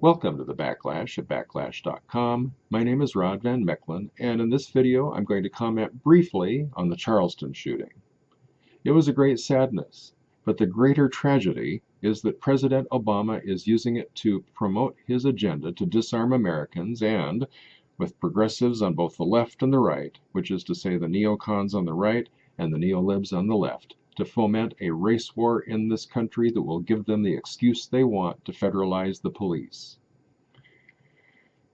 Welcome to the Backlash at Backlash.com. My name is Rod Van Mecklin, and in this video I'm going to comment briefly on the Charleston shooting. It was a great sadness, but the greater tragedy is that President Obama is using it to promote his agenda to disarm Americans and, with progressives on both the left and the right, which is to say the neocons on the right and the neolibs on the left, to foment a race war in this country that will give them the excuse they want to federalize the police.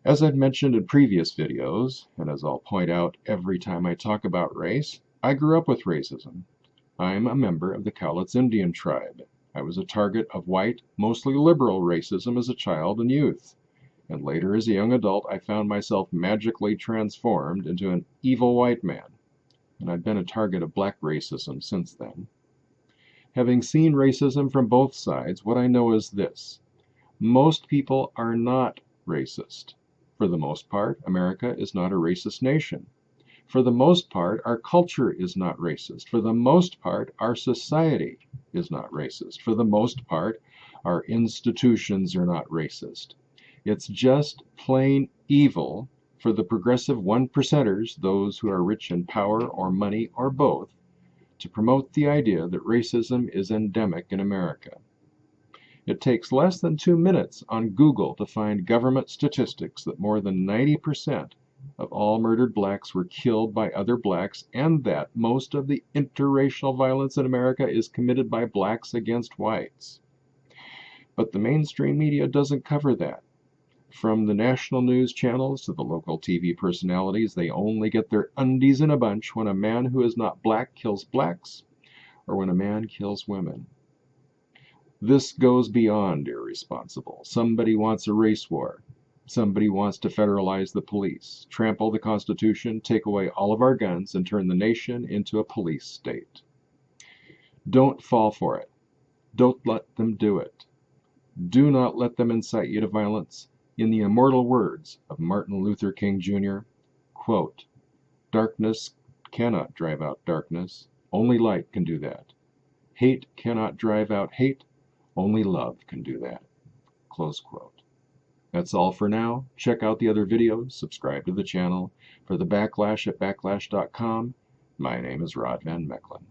As I've mentioned in previous videos, and as I'll point out every time I talk about race, I grew up with racism. I'm a member of the Cowlitz Indian tribe. I was a target of white, mostly liberal racism as a child and youth. And later as a young adult, I found myself magically transformed into an evil white man. And I've been a target of black racism since then. Having seen racism from both sides, what I know is this: most people are not racist. For the most part, America is not a racist nation. For the most part, our culture is not racist. For the most part, our society is not racist. For the most part, our institutions are not racist. It's just plain evil for the progressive one percenters, those who are rich in power or money or both, to promote the idea that racism is endemic in America. It takes less than 2 minutes on Google to find government statistics that more than 90% of all murdered blacks were killed by other blacks, and that most of the interracial violence in America is committed by blacks against whites. But the mainstream media doesn't cover that. From the national news channels to the local TV personalities, they only get their undies in a bunch when a man who is not black kills blacks, or when a man kills women. This goes beyond irresponsible. Somebody wants a race war. Somebody wants to federalize the police, trample the Constitution, take away all of our guns, and turn the nation into a police state. Don't fall for it. Don't let them do it. Do not let them incite you to violence. In the immortal words of Martin Luther King Jr., quote, "Darkness cannot drive out darkness. Only light can do that. Hate cannot drive out hate. Only love can do that." Close quote. That's all for now. Check out the other videos. Subscribe to the channel. For the Backlash at Backlash.com, my name is Rod Van Mecklin.